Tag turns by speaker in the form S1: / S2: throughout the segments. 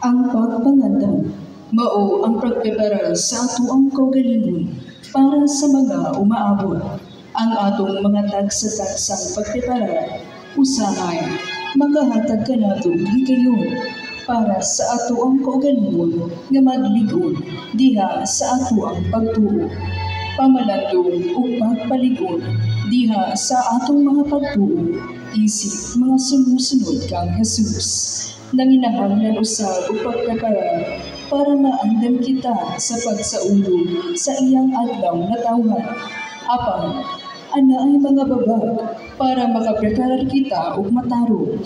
S1: Ang pagpangandam mao ang pagprepara sa atuang kaugalingon para sa mga umaabot. Ang atong mga tagsa-tagsang pagprepara usahay makahatag kanato higayon para sa atuang kaugalingon nga magligon diha sa atuang pagtuo. Pamalandong ug pagpaligon diha sa atong mga pagtuo isip mga sumusunod kang Jesus. Nanginahanglan usab og pagprepara para maandam kita sa pagsaulog sa iyang adlaw nga tawhan. Apan, ana ay mga babag para makaprepara kita og matarong.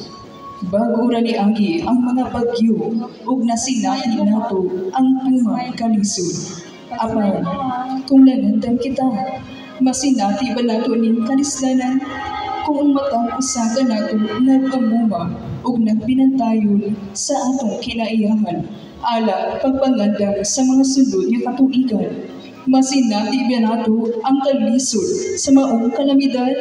S1: Bago ra niagi ang mga bagyo ug nasinati nato ang tumay kalisod. Apan, kung nanandam kita, masinati ba nato ning kalislanan? Kung matang usa ka nato nag-amuma ug nagbinantayon sa atong kinaiyahan ala pagpangandam sa mga sunod nga katuigan, masinati ba nato ang kalisod sa maong kalamidad?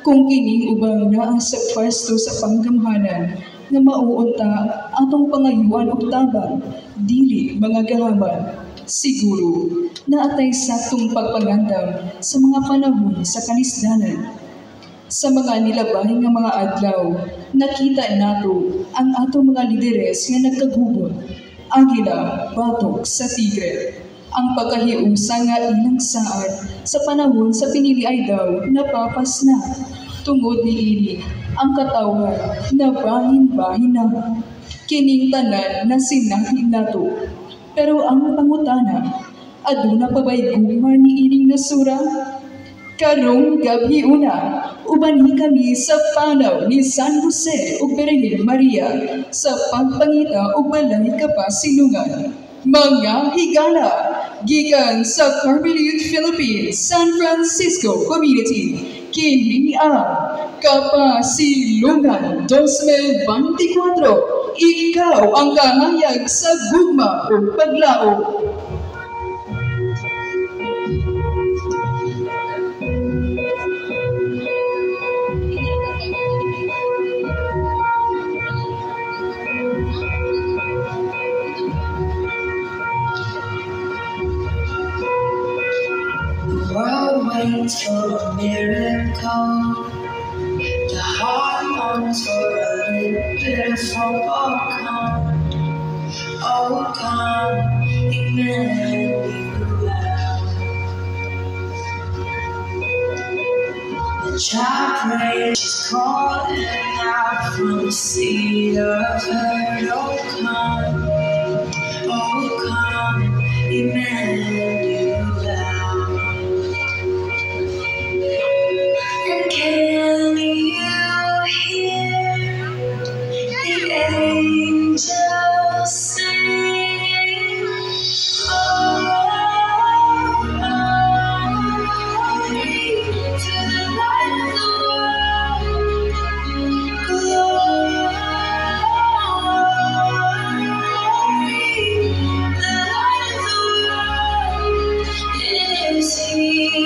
S1: Kung kining ubang naa sa pwesto sa panggamhanan nga mauunta atong pangayuan og tabang dili mga gahaman, siguro naatay saktong pagpangandam sa mga panahon sa kalisdanan. Sa mga nilabay nga mga adlaw, nakita nato ang atong mga lideres nga nagkagubot, agila, batok sa tigre. Ang pagkahiusa nga ilang saad sa panahon sa piniliay daw napapas na. Tungod niini ang katawan na bahin-bahin na. Kining tanan na sinahin nato. Pero ang pangutana, aduna pa ba'y gumar ni ining nasura? Karong gabi una, ubani kami sa panaw ni San Jose ug Virgen Maria sa pagpangita ug balay kapasilungan. Mga higala, gikan sa Carmelite Philippines, San Francisco Community, kini ang Kapasilungan 2024. Ikaw ang kahayag sa gugma o paglaog.
S2: world waits for a miracle. The heart longs for a little bit of hope. Oh come, Emmanuel. The child prays, she's calling out from the sea of her. Oh come, Emmanuel. And can you hear the angels singing? To the light of the world, glory, the light of the world is here.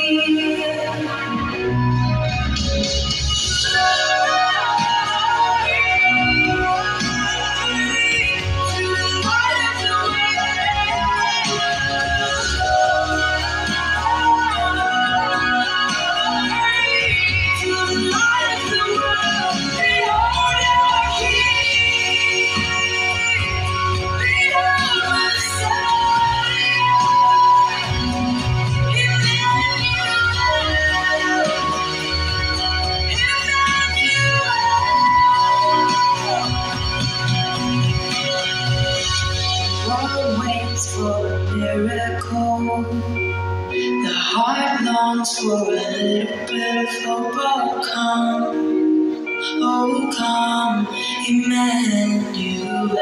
S2: Waits for a miracle. The heart longs for a little bit of hope. Oh come, Emmanuel.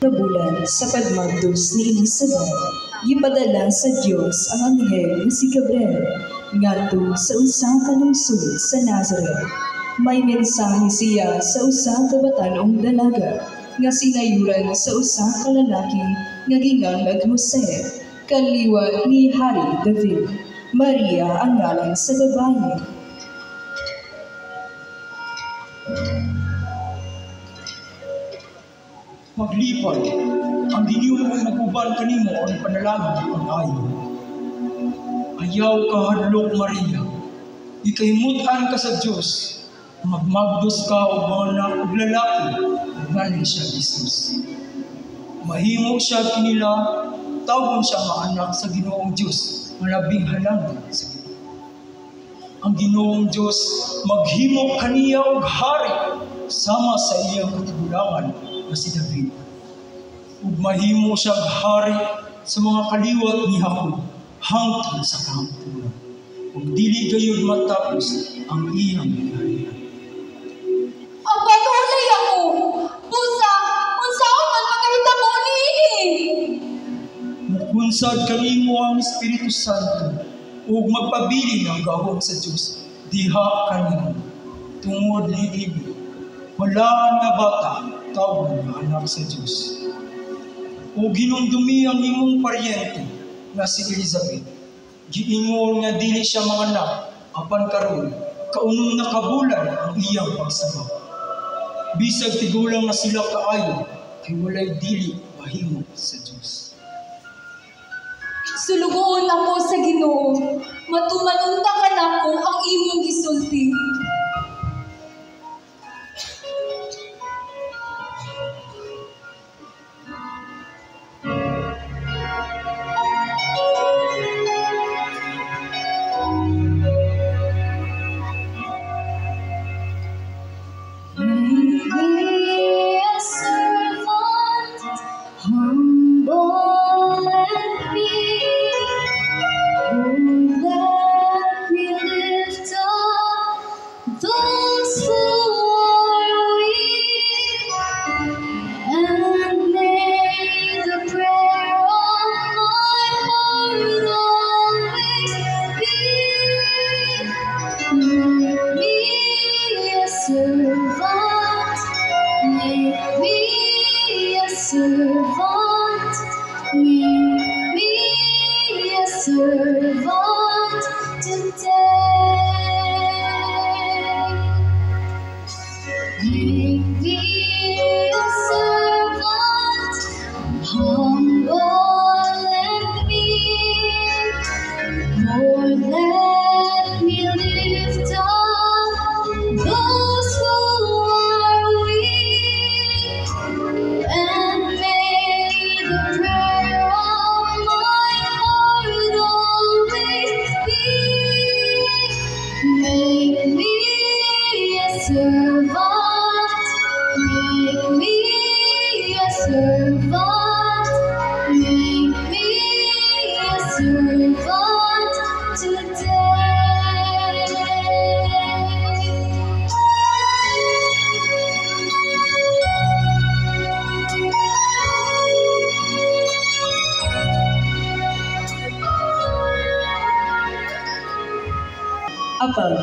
S1: Kabulan sa pagmagdos ni Elizabeth, gipadala sa Dios ang anghel nga si Gabriel ngadto sa usa ka lungsod sa Nazareth. May mensahe siya sa usa ka batanong dalaga nga sinayuran sa usa ka lalaki nga gingangag Jose, kaliwat ni Hari David. Maria ang ngalan sa babaye.
S3: Maglipay, ang Ginoo naguban kanimo ang panalangin ang ayo. Ayaw ka hadlok Maria, ikaymutan ka sa Dios. Magmagdos ka o mga anak ug lalaki, galing siya Jesus. Mahimo siya kinila, tawgon siya nga anak sa Ginoong Dios, malabing halanggan sa Ginoo. Ang Ginoong Dios maghimo kaniya og hari sama sa iyang katigulangan na si David. Ug mahimo siya hari sa mga kaliwat ni Jacob hangtod sa kahangturan. Ug dili gayud matapos ang iyang kaharian.
S4: Patuloy ako. Busa, unsaon man makahitabo niini.
S3: Mukunsad kanimo ang Espiritu Santo ug magpabilin ang gahom sa Dios diha kanimo tungod niini. Wala nga bata tawgon nga anak sa Dios. O ginumdumi ang imong paryente nga si Elizabeth. Giingon nga dili siya manganak apan karon kaunong nakabulan ang iyang pagsabot. Bisag tigulang na sila kaayo, kay walay dili mahimo sa Dios.
S4: Sulugoon ako sa Ginoo. Matumanunta ka nako ang imong gisulti. Servant, make me a servant.
S1: Apang,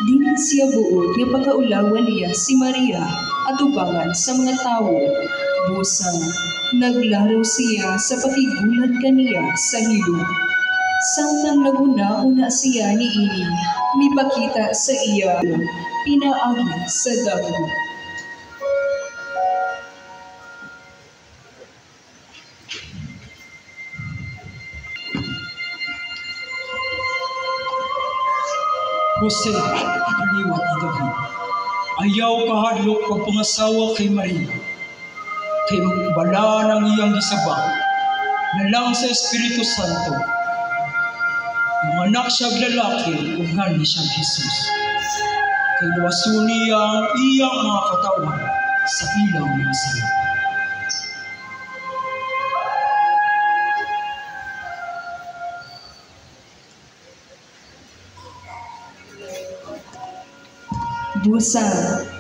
S1: dili siya buod nga pagkaulawan niya si Maria at ubangan sa mga tao. Busa, naglaro siya sa pakigulat kaniya sa hilog. Samtang naguna-una siya ni ini, mipakita sa iya, pinaagi sa dago.
S3: Jose, kaliwat ni David, ayaw kahadlok pagpangasawa kay Maria. Kay magbala ng iyang gisabang, na lang sa Espiritu Santo. Manganak siyang lalaki, ug ngani siyang Jesus. Kay luwason niya ang iyang mga katawan sa ilang mga sala.
S1: Busa,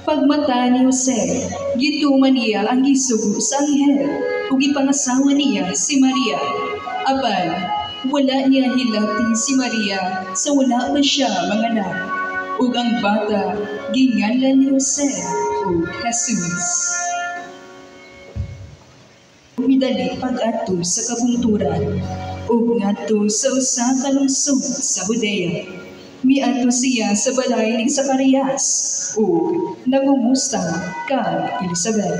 S1: pagmata ni Jose, gituman niya ang gisugo sa anghel, ug ipangasawa niya si Maria. Apan, wala niya hilati si Maria sa wala pa siya manganak, ug ang bata ginganlan ni Jose ug Jesus. Midali pag-adto sa kabungturan, ug ngadto sa usa ka lungsod sa Judea. Miadto siya sa balay ni Zacarias ug nangumusta kang Elizabeth.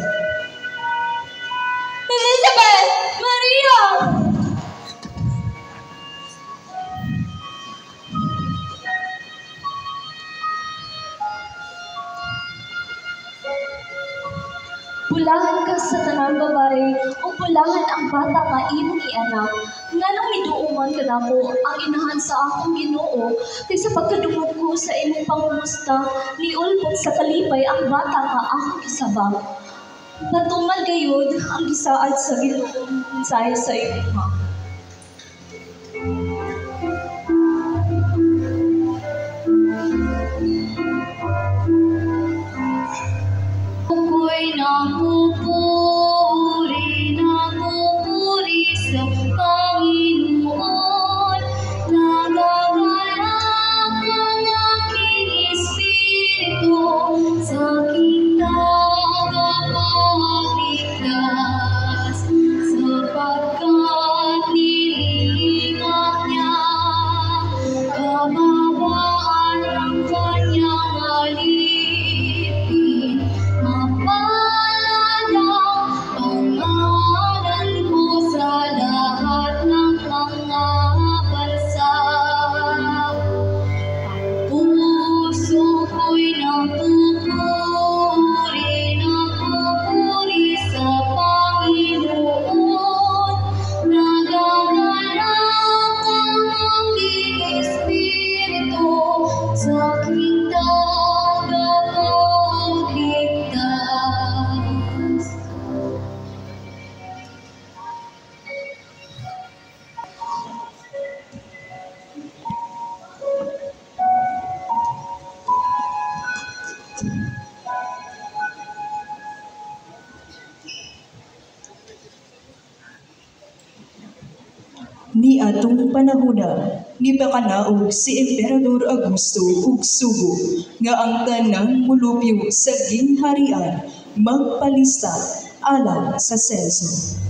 S4: Elizabeth! Maria! Pulahan ka sa tanang babae o pulahan ang bata nga imong ianak. Nganong miduuman ka nako ang inahan sa akong Ginoo kaysa pagkadungog ko sa imong pangumusta niulpot sa kalipay ang bata nga akong isabang. Natumal gayud ang gisaad sa Ginoo mensahe sa imong ma. Ako'y nakupuri sa Panginoon. Nagagalak ang aking espiritu sa aking tagapagligtas, sapagkat nilingap niya kababaan ang kanyang alipin. Mapalad ang pangalan ko sa lahat ng mga bansa. Ang puso ko'y nakupuri sa Panginoon. Nagagalak ang aking espiritu sa aking tagapagligtas.
S1: Ni atong panahona, ni pakanaog si Emperador Augusto ug sugo nga ang tanang mulupyo sa gingharian magpalista alang sa senso.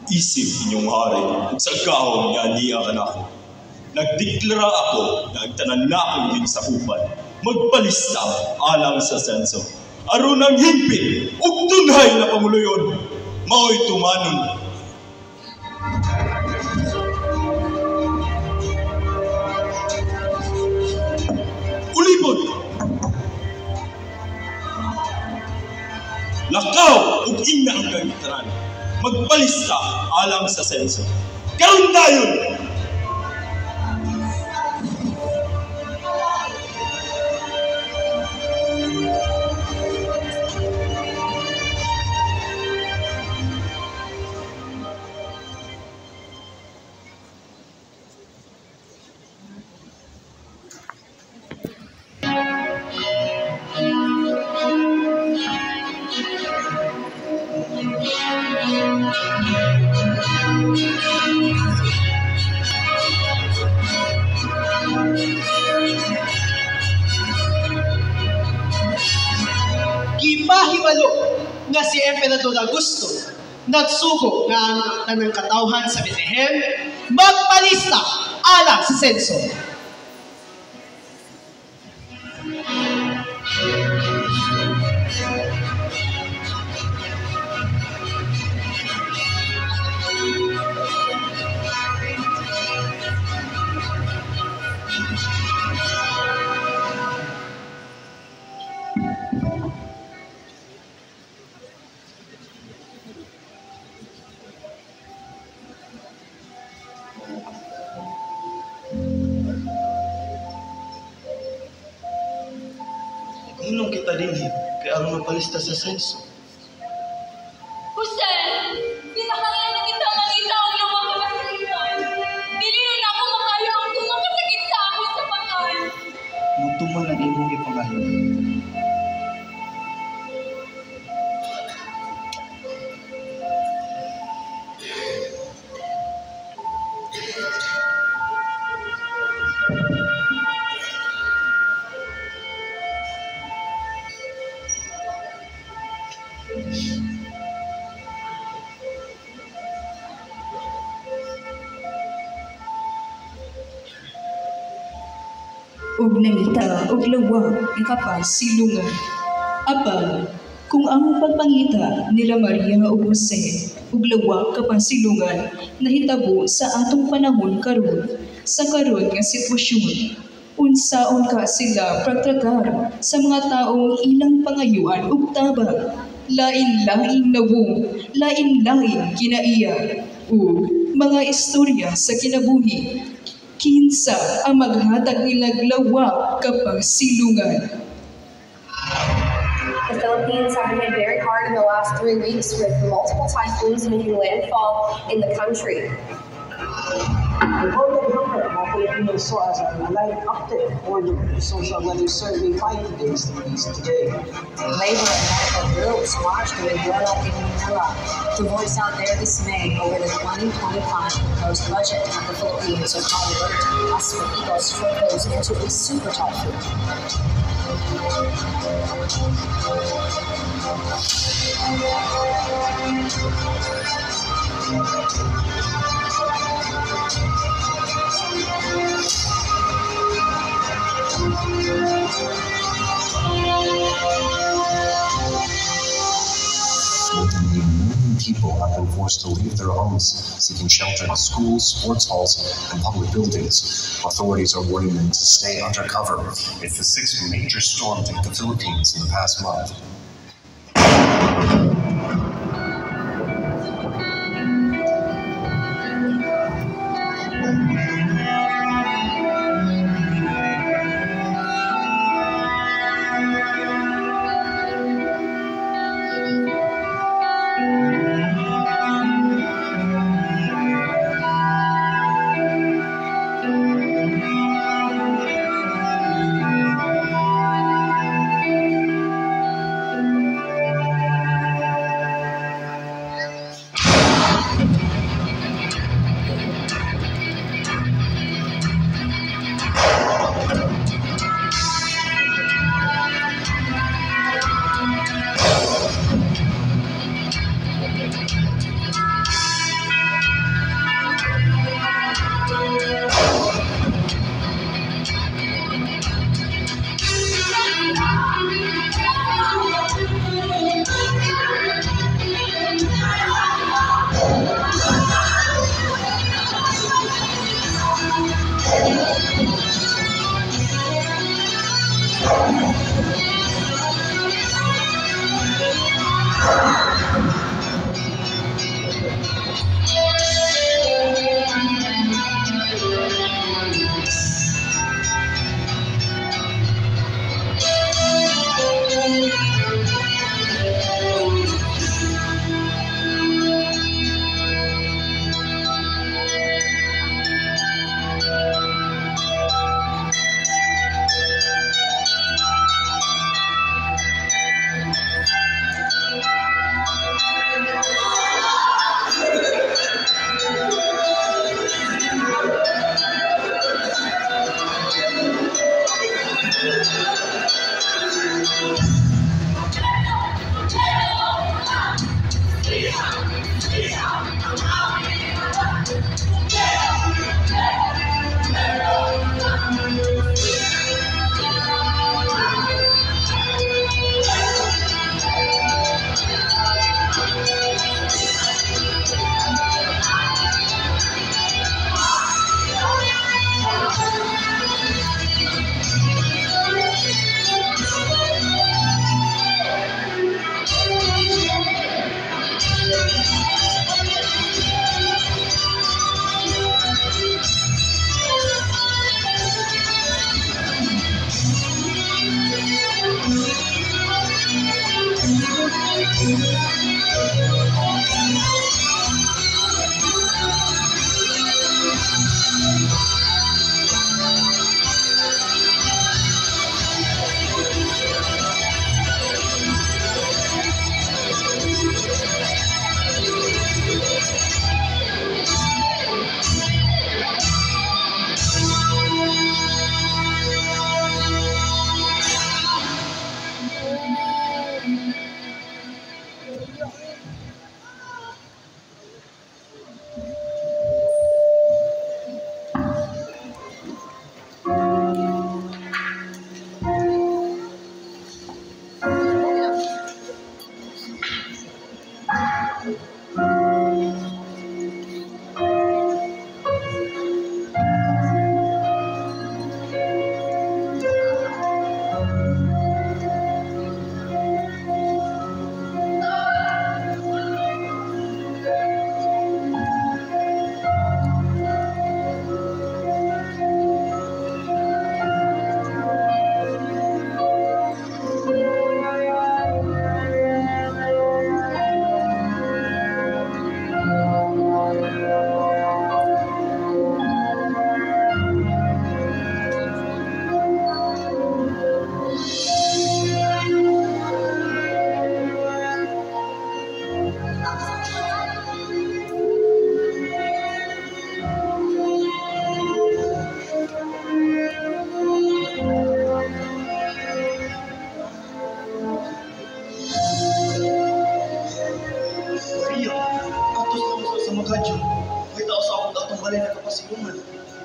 S5: Isip inyong hari, sa gahong niya niya anak ko. Nagdeklara ako na ang tanan na akong din sa upan. magpalista alang sa senso. Aron ang himpit ug tunhay na pamuluyon mao'y tumanon. Ulipod! Lakaw ug ingna ang kagitaran. Magpalista alang sa senso. Karon dayon!
S6: Gipahibalo nga si Emperador Augusto nagsugo nga ang tanang katawhan sa Bethlehem magpalista alang sa senso.
S2: Inong kita din kay aron magpalista sa senso.
S4: Jose, pinakalan kita mangita ang lumang kapasitan. Dili na ako makayo ang tumakasakit sa akin sa pagkain.
S2: Mutuman ang imong ipangayo.
S1: ug nangita ug lawag ang kapasilungan. Apan, kung ang pagpangita nila Maria ug Jose ug lawag kapasilungan nahitabo sa atong panahon karon sa karon nga sitwasyon, unsaon ka sila pagtragar sa mga taong ilang pangayuan ug tabang, lain-laing nawong, lain-laing kinaiya, ug mga istorya sa kinabuhi. Kinsa ang maghatag nilag lawag kapasilungan.
S7: The Philippines have been hit very hard in the last 3 weeks with multiple typhoons making landfall in the country.
S8: The Board of Governors of Philippines saw as an alive update for the social weather survey 5 days released today.
S9: Labor and medical groups marched to Venezuela in Manila to voice out their dismay over the 2025 proposed budget of the Philippines and call alert as mosquitoes trickles into a super typhoon.
S10: More than 1 million people have been forced to leave their homes, seeking shelter in schools, sports halls, and public buildings. Authorities are warning them to stay under cover. It's the 6th major storm to hit the Philippines in the past month.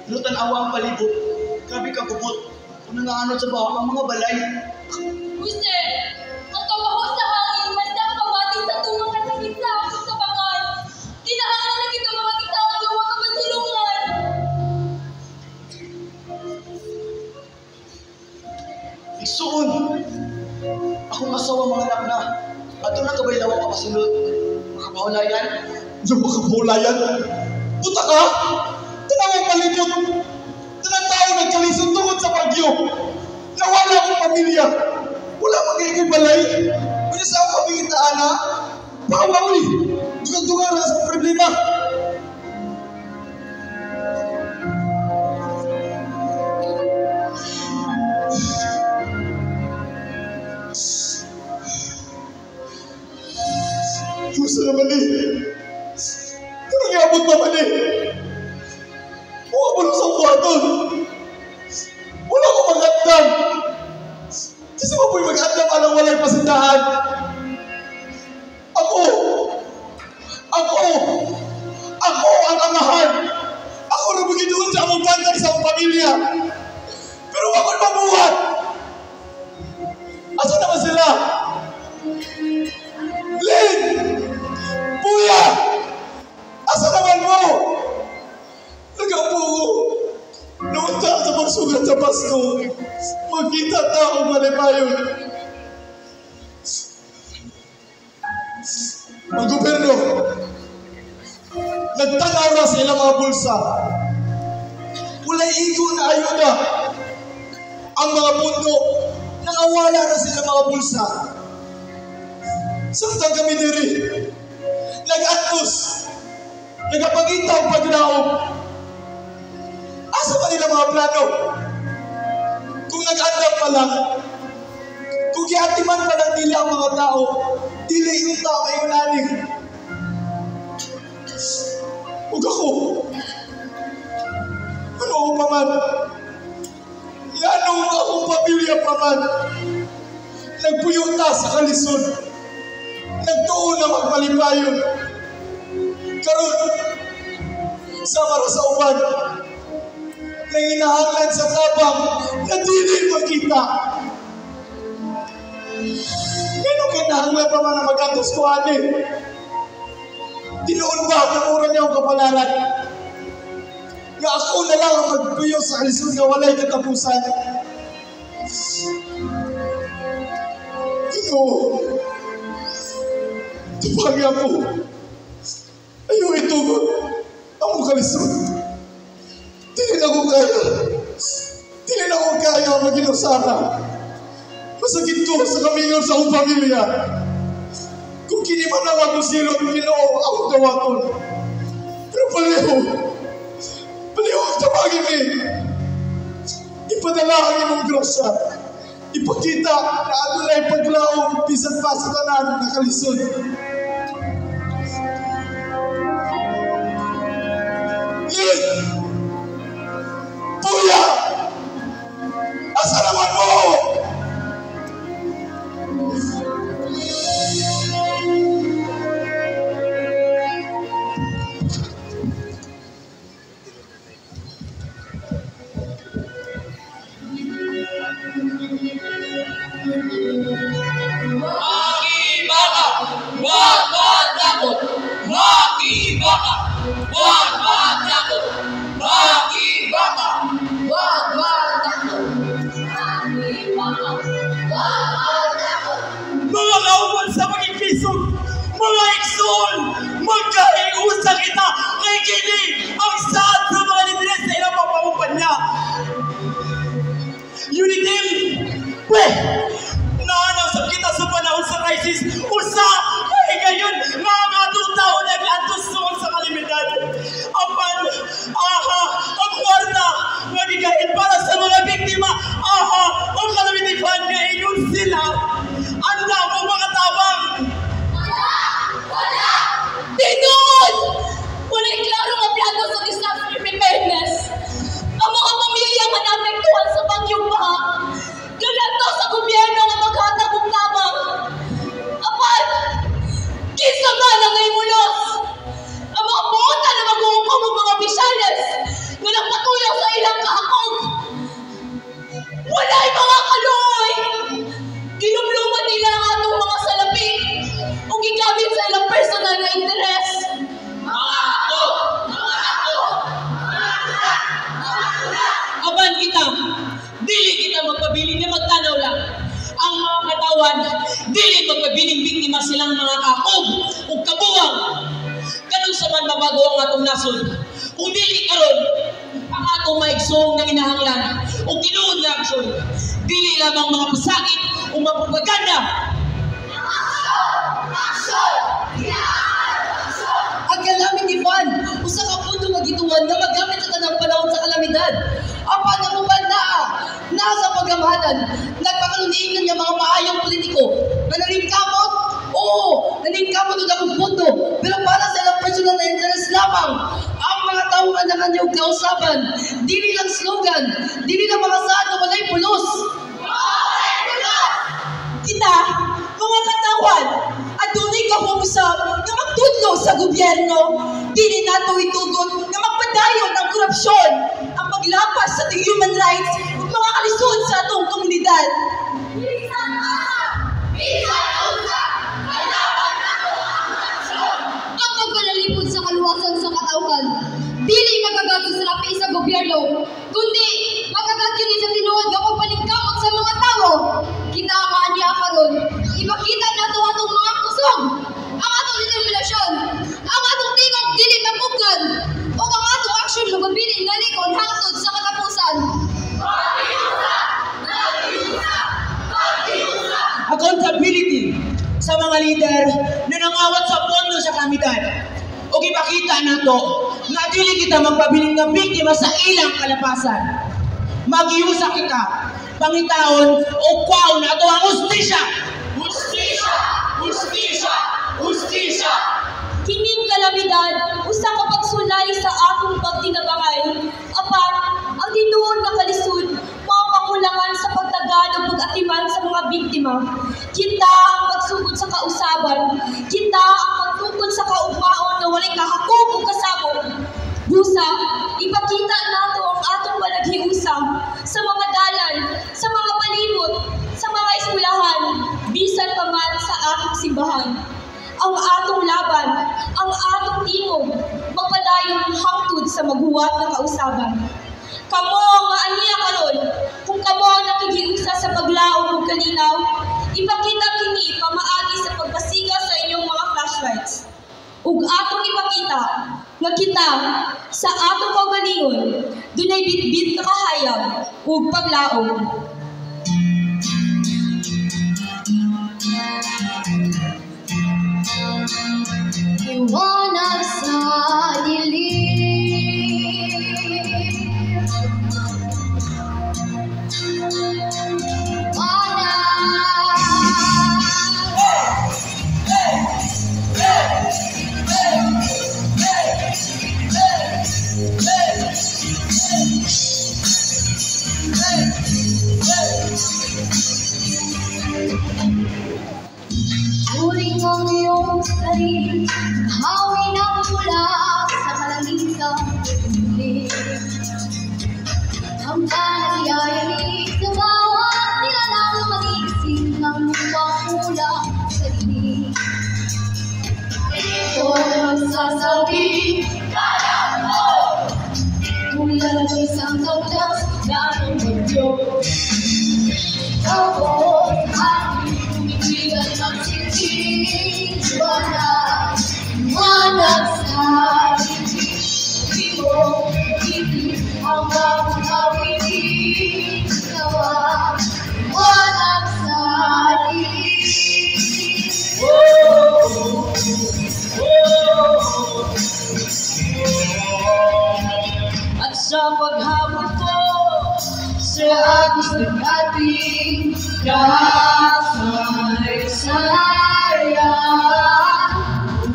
S6: Pero tanawa ang palibot. Grabe ka kubot. Kung nangaano sa baha ang mga balay.
S4: Jose, ang kabaho sa hangin, manda ang kawati sa tumang kasakit sa ako sa bakan. Kinahanglan na kita mga kitawang gawa ka masilungan.
S6: Igsuon! Akong asawa mga anak na. Ato na kabay lawa ka masulot. Makabahulayan.
S5: Yung makabulayan. Puta ka! Tanawang palibot! Tanang tao nagkalisod tungod sa bagyo. Nawala akong pamilya. Wala magiging balay. Kanya sa akong kabigitaan ha? Bawa ulit. Dugang-dugang na sa problema. Gusto naman Pero ngabot naman Huwag mo sa kwarton. Wala ko mag-andam. Kasi mo po'y mag-andam alang walay pasindahan. Ako ang amahan. Ako na magiging sa among bantay sa among pamilya. Pero ako mabuhat. Asa naman sila? Lin! Puya! Asa naman mo? Nagaupo ko. Naunta sa pagsugat sa Pasko. Magkita taong malipayon. Ang gobyerno, nagtanaw na sa ilang mga bulsa. Walay igo na ayuda. Ang mga pundo, nakawala na sila mga bulsa. Samtang kami diri, nag-atos, nagapagita ang paglaom. Asa pa nila mga plano? Kung nag-andam pa lang, kung giatiman pa lang nila ang mga tao, dili yung tao ay unaning. Huwag ako. Ano ako pa man? Yan akong pamilya pa man. Nagpuyuta sa kalisod. Nagtuon na magpalipayon. Karon, sama ra sa uban. Nanginahanglan sa tabang na dili makita. Ganun kinahanglan pa man na mag-atos ko, ane. Tinuon ba ang mura niya ang kapalaran? Nga ako na lang ang magpuyo sa kalisod na walay katapusan. Ito, tupagya mo. Ayaw itugon ang mga kalisod. Dili na ko kaya mag-inusara. Masakit ko sa kamingaw sa akong pamilya. Kung kiniman na ako silo, Ginoo akong dawaton. Pero paliho ang tabagin ipadala ang imong grasya. Ipakita na ano na ipaglaong bisan pa sa tanan na kalisod. Puya! Asa naman mo?
S11: Makibaka! Huwag matakot! Makibaka! Huwag matakot! Makibaka! Huwag matakot! Makibaka! Huwag matakot!
S3: Mga kauban sa pag-ikisog, mga ikson, magkaiusa kita kay kini ang saad sa mga litres sa ilang papamumpanya. Unitim! Weh! Naanaw sa kita sa panahon sa crisis, usa kay gayon mga atong tao nag-atos noon sa kalimidad. Ang kwarta nagigahin para sa mga biktima. Ang kalamitihan ngayon sila. Anda mo mga tabang!
S4: Wala! Tinuod! Wala'y klaro nga plano sa disaster preparedness. Ang mga pamilya nga naapektuhan sa bagyong baha. Ganato sa gobyerno nga maghatag og tabang. Apan, kinsa man ang imulos. Ang mga buota na mag-uukom ang mga opisyales nga
S11: kausaban kita, dili kita magpabiling na magtanaw lang. Ang mga katawan, dili magpabiling biktima silang mga kakog o kabuwang. Ganun sa man mabago ang atong nasod. Kung dili karon ang atong maigsong na inahanglan o tinuod na aksyon, dili lamang mga pasakit o mga propaganda.
S6: Ang kalamin ni Juan, usa ka punto nga gituan nga magamit sa tanang panahon sa kalamidad. Apan namuban nasa pagamahanan, nagpakaluniingan niya mga maayong politiko na naningkamot. Oo, naningkamot o akong punto, pero para sa ilang personal na interest lamang. Ang mga tao nga nanganyog kausaban, dili lang slogan, dili lang mga saan na walay pulos.
S11: Kita, mga katawan, adunay kahumsab nga magtudlo sa gobyerno. Dili nato itugon nga magpadayon ng korupsyon, ang paglapas sa ating human rights ug mga kalisod sa atong komunidad.
S4: Ang pagpanalipod sa kaluwasan sa katawhan, dili magagat sa salapi sa gobyerno, kundi magagat yun sa tinuod nga pagpaningkamot sa mga tao. Kita nga niya karon, ipakita nato atong mga kusog, ang atong determinasyon, ang atong tingog dili mapugan, o ang atong aksyon magabili ngalikon hangtod sa katapusan.
S11: Accountability sa mga leader na nangawat sa pondo sa kalamidad. O ipakita nato na dili kita magpabiling nga biktima sa ilang kalapasan. Magiusa kita, pangitaon o kwaw na ito ang ustisya. Ustisya! Ustisya! Ustisya! Kining kalamidad, usa ka pagsulay sa atong pagtinabangay. Apan, ang tinuod na kalisod, mga kakulangan sa pagtagad o pag-atiman sa mga biktima. Kita ang pagsugod sa kausaban. Kita ang pagtukod sa kaugmaon na walay kahakog o kasabot. Busa, ipakita nato ang atong panaghiusa sa mga dalan, sa mga palibot, sa mga eskwelahan, bisan pa man sa ating simbahan. Ang atong laban, ang atong tingog, magpadayon hangtod sa maghuwat ng kausaban. Kamo nga aniya karon, kung kamo nakigiusa sa paglaom ug kalinaw, ipakita kini pamaagi sa pagpasiga sa inyong mga flashlights. Ug atong ipakita nga kita sa atong kaugalingon dunay bitbit na kahayag ug paglaom.
S4: Liwanag sa dilim, uring ang iyong sarili, hawin ang mula sa kalangitan huli. Ang panagyayanig sa bawat nilalang mag-iisip ng pangula sa dinig. Ito ang magsasabi, kaya mo! Mula na sa isang tawtas, ganong bagyo. Tapos, aking tumigilan ng singsing, liwanag sa dilim. Di mo ibig ang bagong awitin, liwanag sa dilim.
S11: At sa paghabol ko sa agos ng ating kasaysayan,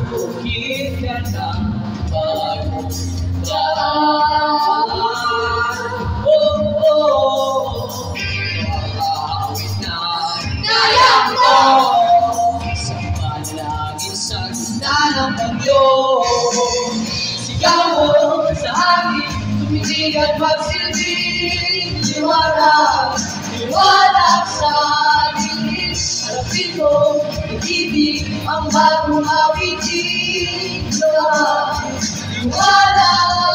S11: bukid ka ng bagong daan. Mahawit na kaya mo sa palaging sa gitna ng bagyo. Sigaw mo sa akin, tumitig at magsilbing liwanag, liwanag sa dilim. Harapin mo, pag-ibig ang bagong awitin. Liwanag, liwanag.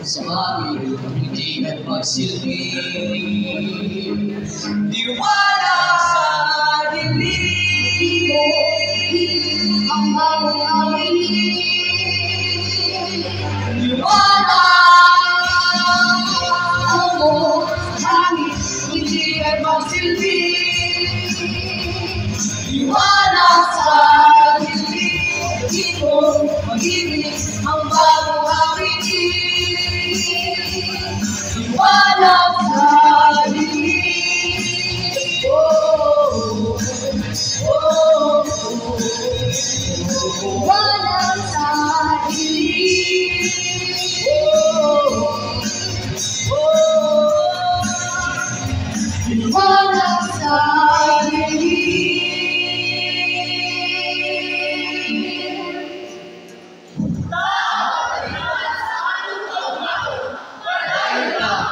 S2: sa amin hindi at magsilbi. Tiwala sa dilim mo, ang bagong awit. Tiwala mo, hangin hindi at magsilbi. Tiwala sa dilim mo, mag-ibig ang bagong awitin. Tiwala sa dilim. Oh, oh, oh. Tiwala sa dilim. Oh, oh. Tiwala sa dilim.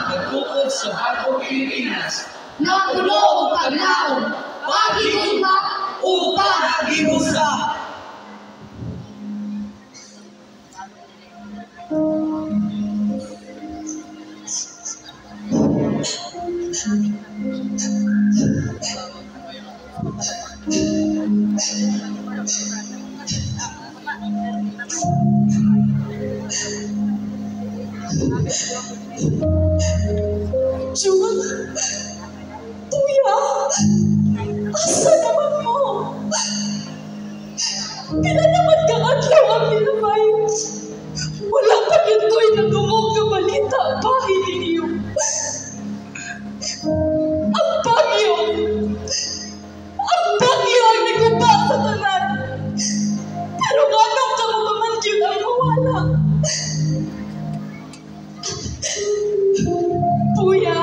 S2: Nagtukod sa bagong Pilipinas. Napuno o paglaon, paghiuma o paghimusa.
S1: Jun, Kuya, asa naman mo? Pila naman ka adlaw ang nilabay. Wala pa yun ko'y nagumog na balita bahay ninyo. Ang bagyo ang naguba sa tanan. Pero anong ka mo man yun ang mawala? Kuya,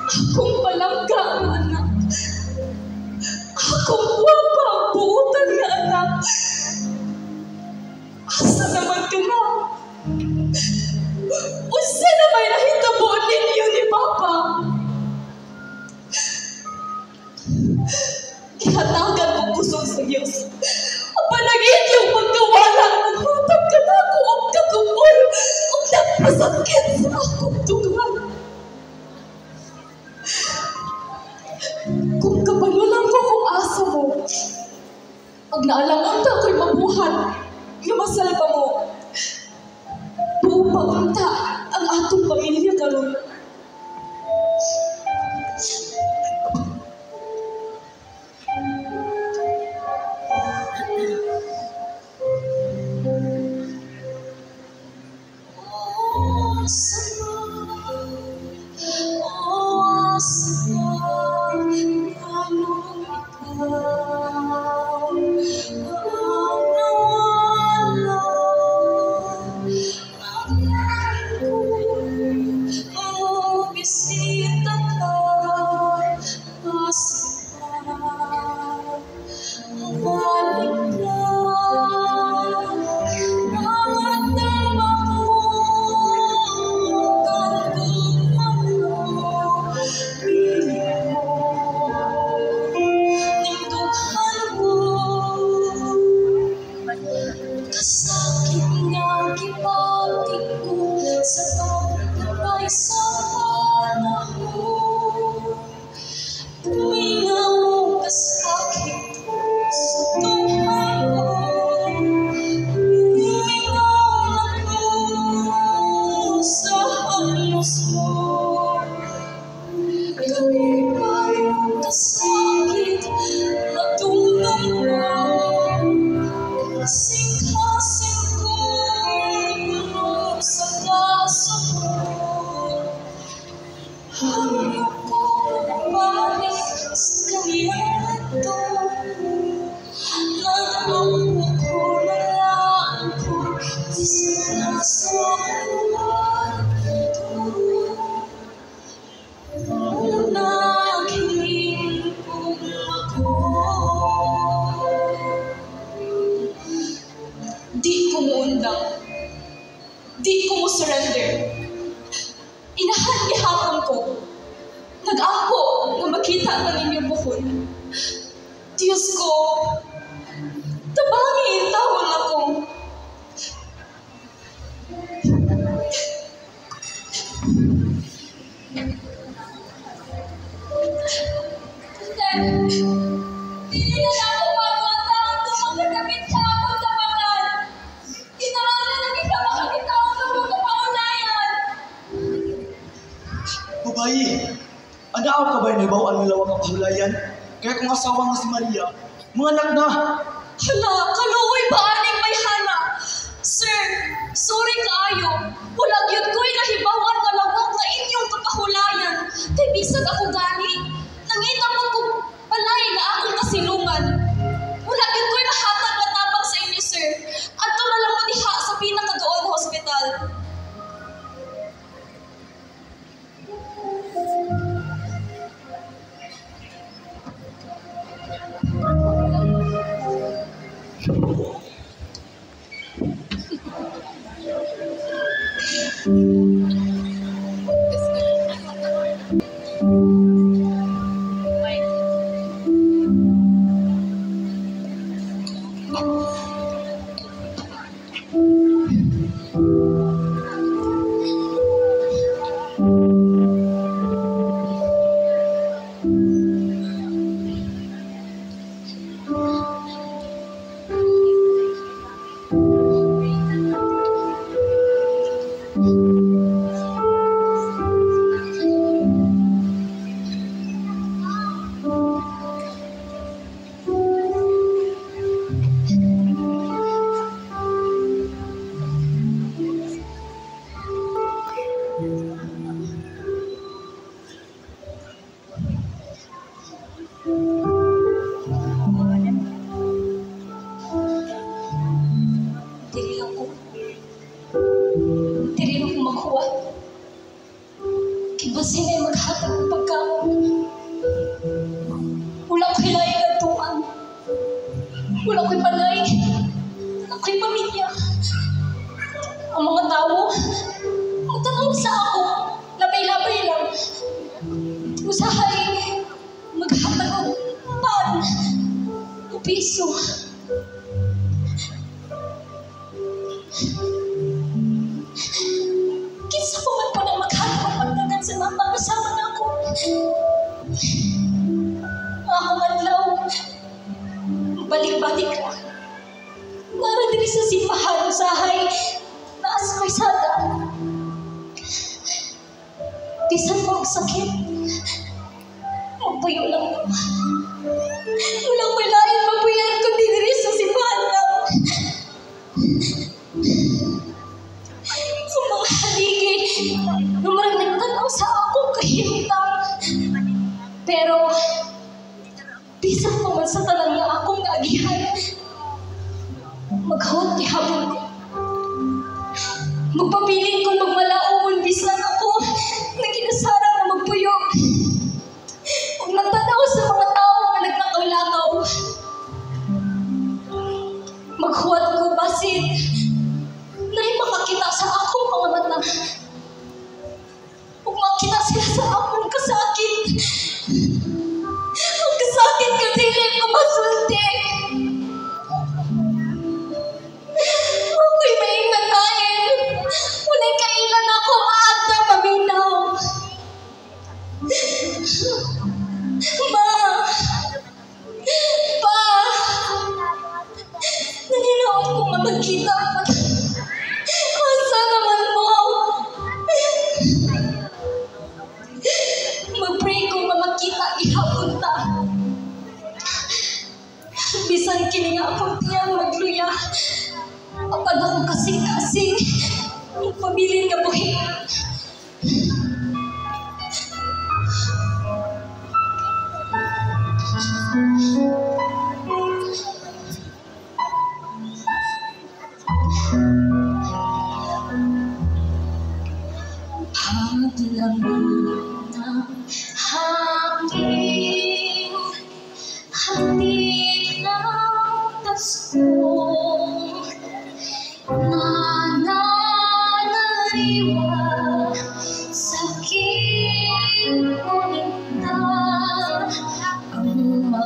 S1: akong palangga ang anak. Akong wapa ang buutan nga anak. Asa naman ka na? Usa na may nahitabo ninyo ni Papa. Ihatagan mo kusog sa Diyos. Ang panagin yung pagkawala ng matang ka na ako ang kakupol ang nagpasakit sa akong tugan. Kung kabalo lang ko kung asa mo, pag naalangan ka ako'y mabuhan, lumasalba mo. Buong pagunta ang atong pamilya karon. Di ko mo surrender. Inahan-ihapon ko. Nag-ako na makita ang inyong bukod. Diyos ko, tabangin, tawon ako.
S5: Ay, anaaw ka ba na ibaw ang lawag ang kahulayan? Kaya kung asawa nga si Maria, mga anak na.
S4: Hala, kaluoy ba aning may hala? Sir, sorry kaayo. Wala gyud ko'y nahibawan nga lawag nga inyong kapahulayan. Kay bisag ako gani. Nangita mo kong balay nga akong kasilungan. Wala gyud ko'y nahatag na tabang sa inyo, sir. Adto na lang mo diha sa pinakadoon na hospital. Dili ako maghuwa. Kibasin ay maghatag ng pagkaon. Wala ko hilaing katuan. Wala ko'y balay. Wala ko'y pamilya. Ang mga tao, magtanong sa ako, labay-labay lang. Usahay, maghatag ng pan, ng piso. Kinsa ko man po na maghanap ang pagdagan sa mga pag-asama na ako. Ako madlaw, balik-balik ka. Nara din sa simbahan, usahay, naas ko'y sada. Bisan mo ang sakit, magpuyo lang mo. Walang malayan magpuyan kundi diri sa simbahan na. Ang mga haligi, numarang nagtanaw sa akong kahintang. Pero, bisan pa man sa talang na akong naagihan, maghawat ihapon ko. Magpabiling kong magmalaumon bisan ako na kinasarang na magpuyo. Huwag nagtanaw sa mga tao na naglakaw-lakaw. Maghuwat ko basit na makakita sa akong mga mata. Huwag makita sila sa akong kasakit. Ang kasakit ka dili ko masulti. Ako'y mainganayin. Wala'y kailan ako maagda paminaw. Ma! Pa! Nanginoon kong mapagkita. Asa naman mo? Mag-pray kong mamagkita ihapon ta. Bisan kini nga akong tiyang magluya. Apag akong kasing-kasing. Ang pabilin nga buhi. Hangin ng Pasko nananariwa sa kinuninta ang mga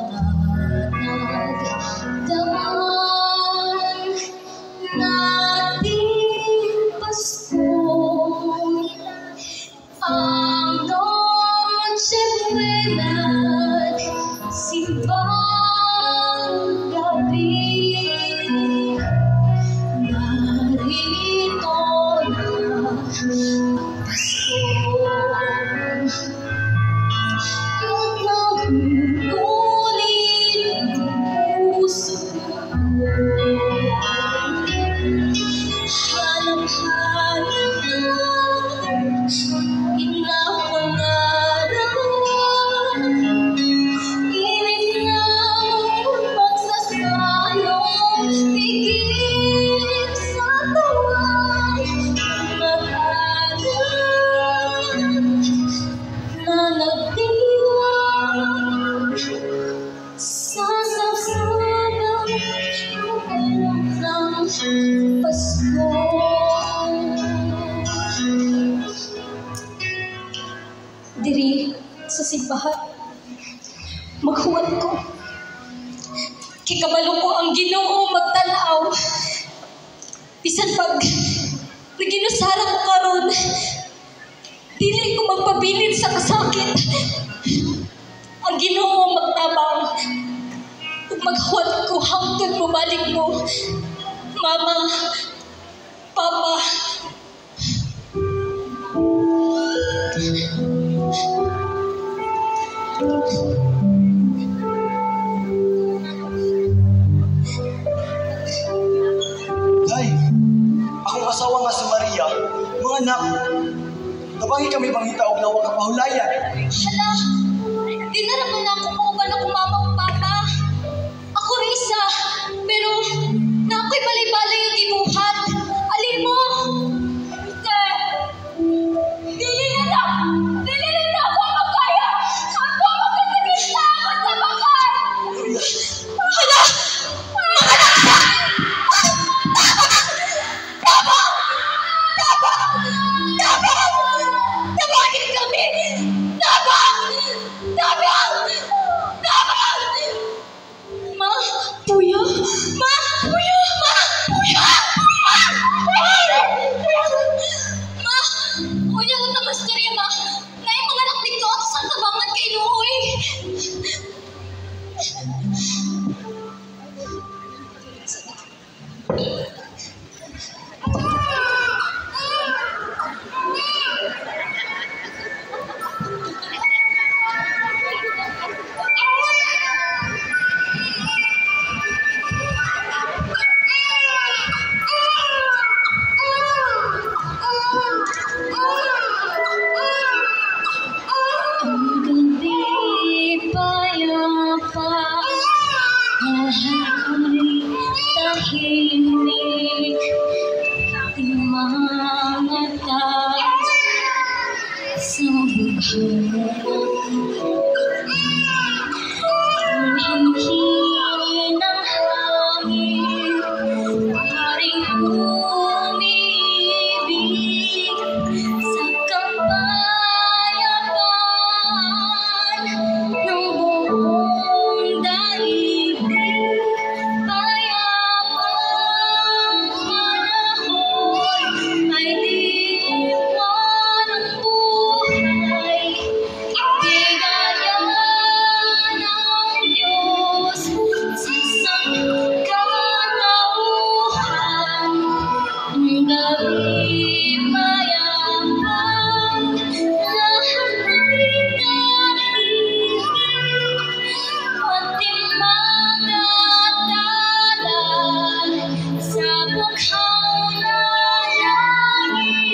S4: nagdaan nating Pasko. Ang Noche Buena't simbang gabi, narito na ang Pasko. simbahan. Maghuwat ko. Kikabalo ko ang Ginoo magtanaw. Bisan pag naginusara ko karon, dili ko magpabilin sa kasakit. Ang Ginoo magtabang. Ug maghuwat ko hangtod mabalik mo. Mama, Papa.
S5: Day, akong asawa nga si Maria, mga anak, tabangi kami bang hitaog na huwag kapahulayan?
S4: Hala, di na naman ako mauban ako mama o papa. Ako Risa, pero na ako'y balay-balay ang gibuhat. Alin mo? Dili na ako magkaya. Ako magkasagit na ako sa bakal. Hala! Tabangin kami! Tabang! Ma, Puya! Ma, Puya! Ma, Puya ko na mastarya, ma. Nay, mga anak dito at sa tabangan kay Nuhoy. Ang gabi payapa, bahay tahimik, ating mga tao sa buhay. Ang hinhi ng hangin, paring umibig sa kapayapaan ng buong daigdig. Payapang panahon ay diwan ng buhay. Bigaya ng Diyos sa sangkatauhan. Ang gabi payapang, lahat ay tahimik, pati mga tala sa bughaw na langit.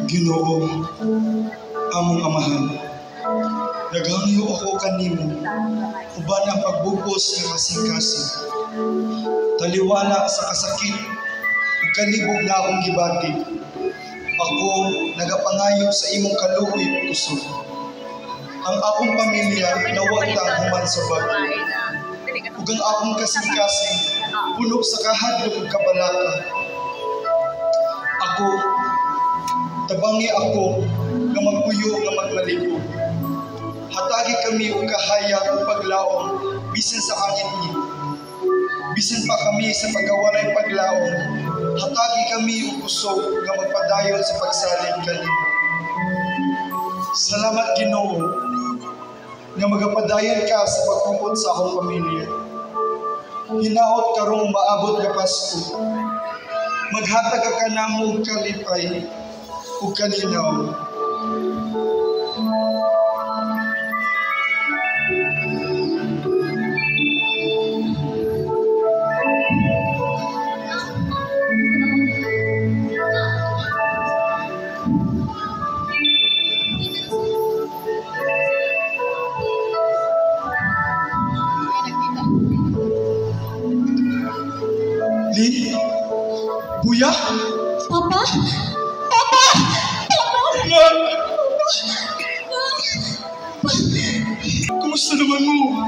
S5: Ginoo, among amahan, naghangyo ako kanimo, uban ang pagbubos ng kasing-kasing. Taliwala sa kasakit, ug kanibog na akong gibati. Ako nagapangayo sa imong kaluoy ug kusog. Ang akong pamilya nawag ta human sa bago. Ug ang akong kasing-kasing puno sa kahadlok ug kabalaka. Ako tabangi ako nga magpuyo nga magmaligo. Hatagi kami og kahayag ug paglaom bisan sa angin ni. Bisan pa kami sa pagkawalay paglaom, hatagi kami og kusog nga magpadayon sa pagsalig kanimo. Salamat Ginoo nga magapadayon ka sa pagkumpot sa akong pamilya. Hinaot karong maabot nga Pasko. Maghatag ka kanamo og kalipay ug kalinaw. Lin? Buya?
S4: Papa? Papa! Papa!
S5: Kumusta naman mo?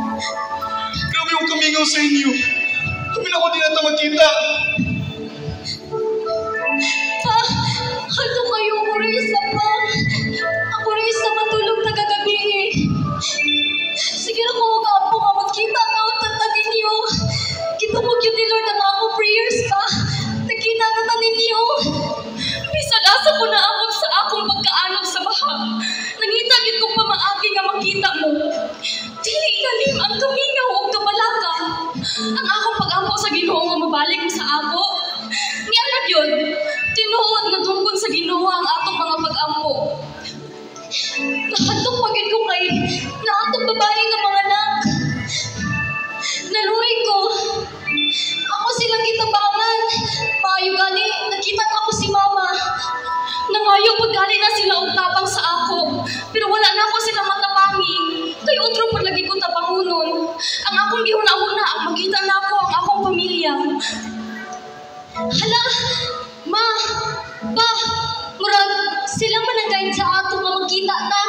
S5: Grabe yung kamingaw sa inyo. Kami na ako din na magkita.
S4: Pa! Halto kayo ko rin isa pa. Ako rin isa matulog na kagabi eh. Sige na kung ako nga magkita na ang tatagin niyo. Kitungog yun ni Lord ang ako prayers pa. Nakita na ninyo. Bisan asa ko na abot sa akong pagkaanog sa baha. Nangitagit kong pamaagi nga makita mo. Dili ilalim ang kamingaw o kabalaka. Ang akong pag-ampo sa Ginoo nga mabalik mo sa ako. Niyanak yun, tinuod na tungkol sa Ginoo ang atong mga pag-ampo. Nakatong pagin ko kay na atong babae nga mga anak. Naluhay ko. Ako silang gitabangan. Maayo gani, nakita na ako si Mama. Nangayo pag gali na sila og tapang sa ako. Pero wala na ako sila matapangi. Kay utro pa lagi ko tapangunon. Ang akong gihuna-huna ang makita na ako ang akong pamilya. Hala, Ma, Pa, murag silang mananggayin sa ato nga magkita ta.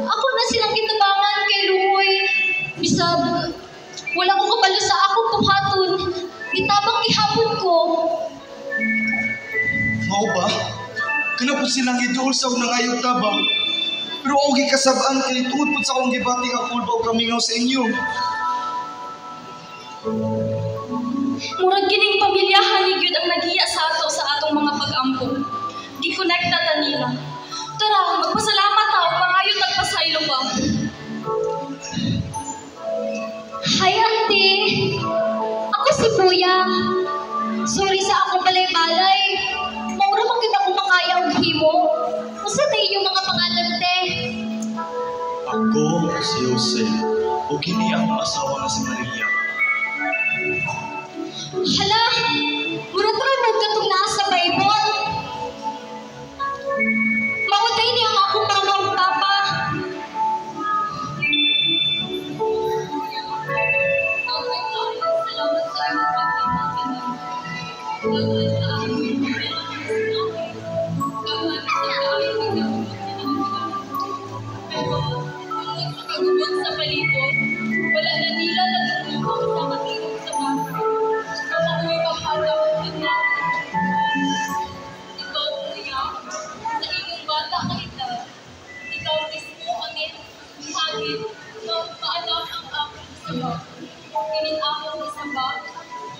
S4: Ako na silang gitabangan kay Luhoy. Bisag, wala ko kabalo sa akong puhaton. Gitabang ihapon ko.
S5: Mao ba? Kana po silang iduol sa unang ayaw tabang. Pero ogi kasabaan kay tuod po sa akong gibati nga pulba o kamingaw sa inyo.
S4: Murag gining pamilyahan ni Gyud ang naghiya sa ato sa atong mga pag-ampo. Gikonekta ta nila. Tara, magpasalamat ta ug pangayo tagpasaylo ba. Hi, Auntie. Ako si Buya. Sorry sa akong balay-balay. Maura man kita kung makaya og himo. Usa na yung mga pangalan, te?
S5: Ako si Jose. O kini ang asawa nga si Maria.
S4: Hala, murag-murag katong naa sa Bible. Mautay niya ang akong mama ug papa. Salamat sa iyong pagkakagubot sa palibot, wala na nila nagtutulong sa matirong sa mga. Kapamoy papalaw ang na. Ikaw, Kuya, sa iyong bata ka ita, ikaw mismo ang ihagin na paalam ang aking isaba. Kinin akong isaba,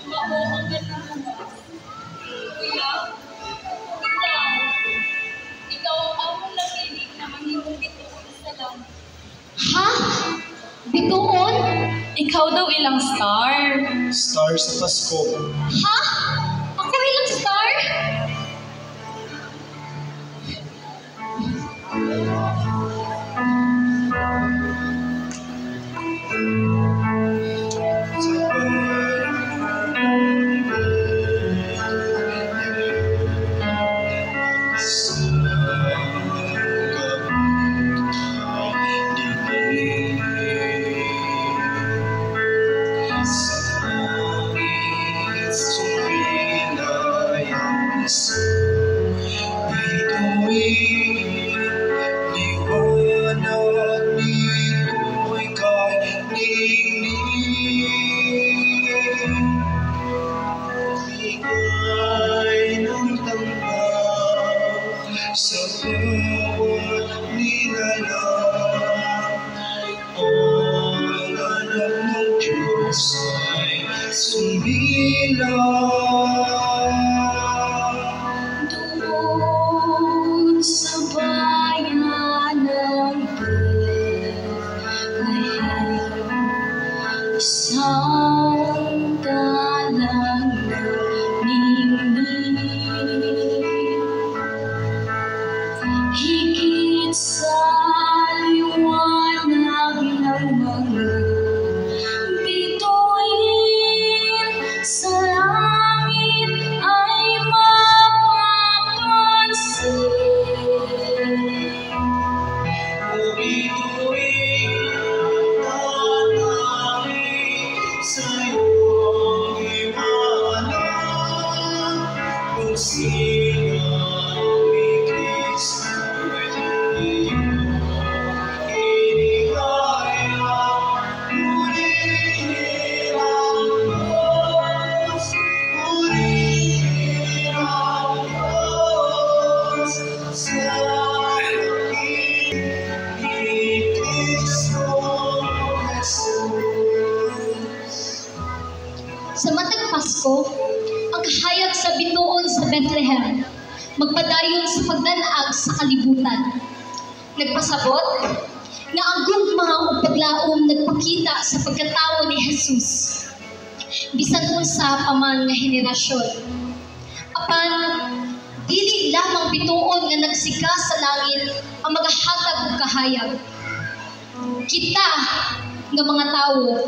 S4: mao ang ganungas. Kuya, ikaw ang among napilig na manghimong bituon sa langit. Ha? Bituon? Ikaw daw ilang star.
S5: Star sa Pasko.
S4: Ha? Ako ilang star? Doon sa bayan higit sa liwanag ng mga bituin sa langit ay mapapansin. Sa matag Pasko, ang kahayag sa bituon sa Bethlehem, magpadayon sa pagdanaag sa kalibutan. Nagpasabot nga ang gugma o paglaom nagpakita sa pagkatao ni Jesus. Bisan unsa pa man nga henerasyon. Apan, dili lamang bituon nga nagsika sa langit ang magahatag og kahayag. Kita nga mga tao,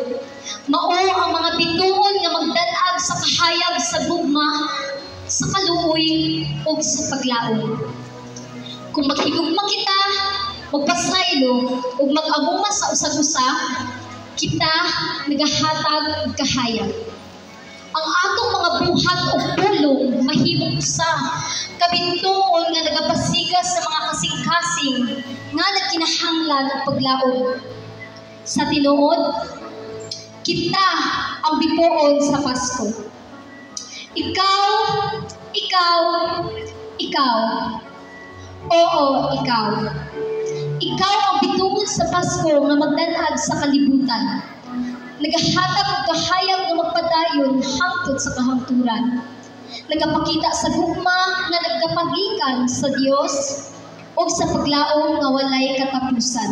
S4: mao ang mga bituon nga magdan-ag sa kahayag sa gugma, sa kaluoy o sa paglaom. Kung maghigugma kita, magpasaylo o mag-aguma sa usag-usa, kita nagahatag og kahayag. Ang atong mga buhat o pulong mahimong usa, kabintuon nga nagapasiga sa mga kasing-kasing nga nagkinahanglan og paglaom. Sa tinuod, kita ang bituon sa Pasko. Ikaw. Oo, ikaw. Ikaw ang bituon sa Pasko nga magdanag sa kalibutan. Nagahatag og kahayag nga magpadayon hangtod sa kahangturan. Nagapakita sa gugma nga nagkapagikan sa Dios o sa paglaom nga walay katapusan.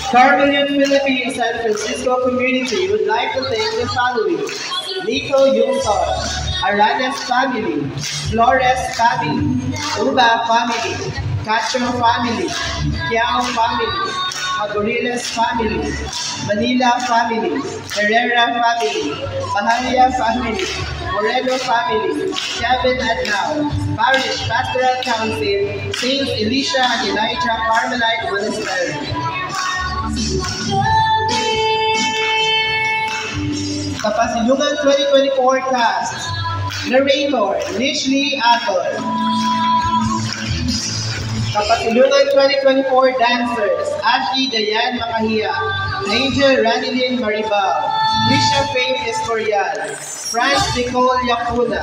S11: Carmelian Philippine San Francisco community would like to thank the following: Nico Yungton, Aranas family, Flores family, Uba family, Castro family, Kiao family, Agorilas family, Manila family, Herrera family, Bahaya family,
S12: Moreno family, Kevin Adnao, Parish Pastoral Council, Saints Elisha and Elijah Carmelite Monastery. Kapasilungan 2024 cast. Narrator, Nishley Atol. Kapasilungan 2024 dancers, Ashley Dayan Makahia, Angel Ranilyn Maribal, Risha Faith Escorial, France Nicole Yakuna,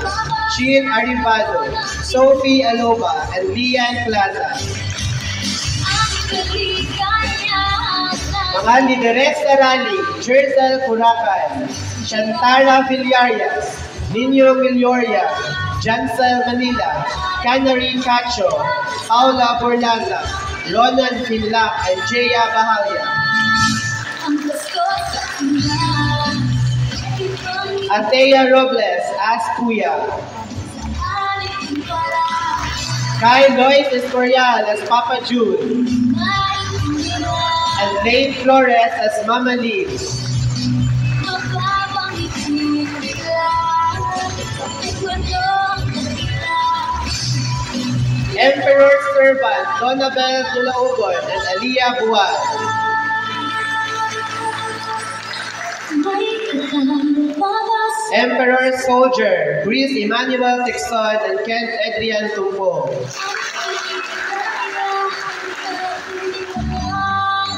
S12: Shein Arivado, Sophie Aloba, and Lian Plaza. Mga lideres na rally, Jersel Curacan, Shantara Villarias, Nino Milloria, Jansel Manila, Canary Cacho, Paula Borlaza, Ronan Finlac, and Jaya Bahalia. Atea Robles as Kuya. Kai Lois Escorial as Papa June. And Lane Flores as Mama Lee. Emperor's Servant, Donabel Dulaubon, and Aliyah Buwan. Emperor's Soldier, Brice Emmanuel Tixon, and Kent Adrian Tumpo.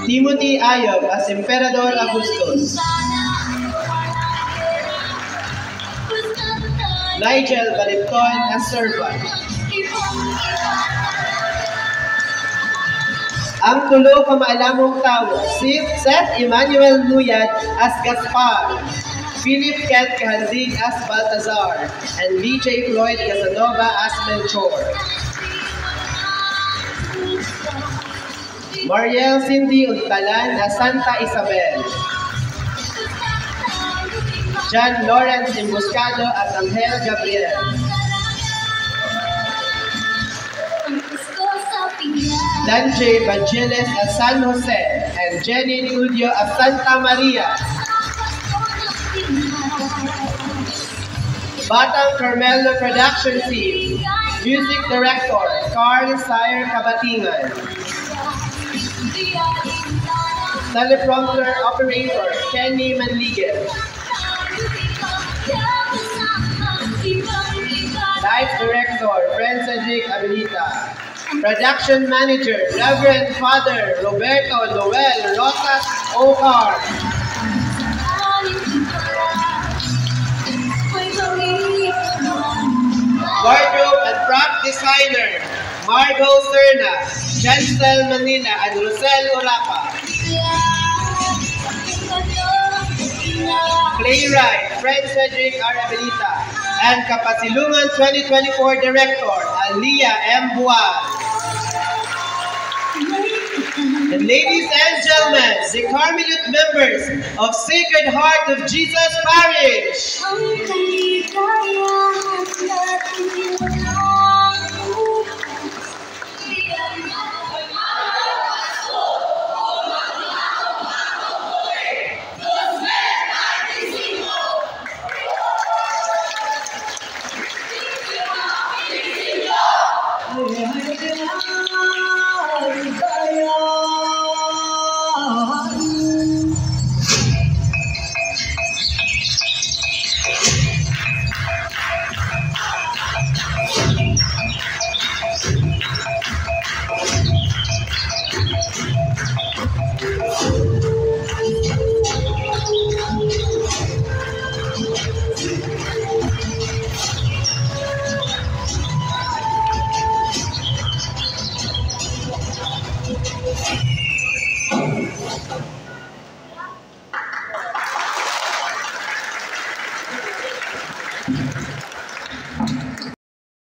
S12: Timothy Ayob as Emperador Augustus. Nigel Balipton as Servant. Ang tulo kamaalamong tao, Seth Emmanuel Nuyad as Gaspar, Philip Kent Kahandig as Baltazar, and BJ Floyd Casanova as Melchor. Mariel Cindy Untalan as Santa Isabel. John Lawrence Embuscado as Angel Gabriel. Danje Vangelis as San Jose, and Jenny Nudio as Santa Maria. Batang Carmelo Production Team, Music Director, Carl Sire Kabatingan. Teleprompter Operator, Kenny Manligan. Live Director, Cedric Abilita. Production Manager, Reverend Father Roberto Noel Rosas Ocar. Wardrobe and Prop Designer, Margot Serna, Jansel Manila, and Rosel Urapa. Playwright, Cedric Arabilita, and Kapasilungan 2024 Director, Aliyah M. Buwan. And ladies and gentlemen, the Carmelite members of Sacred Heart of Jesus Parish.